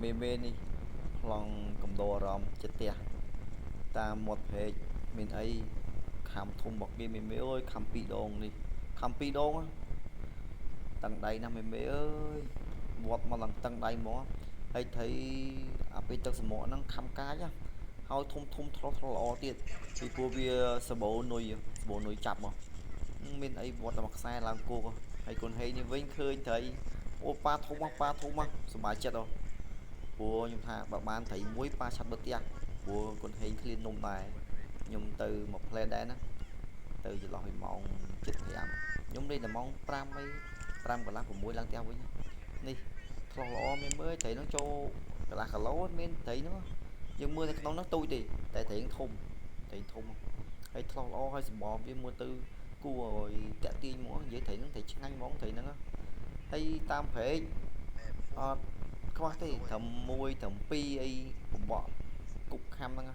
មេនេះប្លង់កំដរអារម្មណ៍ចិត្តផ្ទះតាមមាត់ពេកមានអីខំធំរបស់គេមេអើយខំពីរដងនេះខំពីរដងតឹងដៃណាស់មេអើយវត្តមកឡើងតឹងដៃហ្មងហើយត្រីអាពេលទឹកសមុទ្រហ្នឹងខំកាចហើយធំធំថ្លោះល្អទៀតពីព្រោះវាសបោនុយចាប់មកមានអីវត្តតែមួយខ្សែឡើងគោកហើយកូនហេងនេះវិញឃើញត្រីអូប៉ាធំសប្បាយចិត្តព្រោះខ្ញុំថាបើបានត្រីមួយប៉ាឆាប់ទៅផ្ទះព្រោះកូនហេងឃ្លាននំដែរខ្ញុំទៅមកផ្លែដែរណាទៅចន្លោះពីម៉ោង7:05ខ្ញុំលេងតែម៉ោង5អី5កន្លះ6ឡើងផ្ទះវិញនេះថ្លោះល្អមានមើលត្រីហ្នឹងចូលកន្លះគីឡូមានត្រីហ្នឹងយើងមើលនៅក្នុងហ្នឹងទូចទេតែត្រីធំហើយថ្លោះល្អហើយសម្បល់វាមើលទៅគួរឲ្យតាក់ទាញហ្មងនិយាយត្រីហ្នឹងត្រីឆ្ងាញ់ហ្មងត្រីហ្នឹងហើយតាមព្រែកអត់ខ្វះទេត្រឹម1ត្រឹម2អីបំបក់គុកខាំហ្នឹង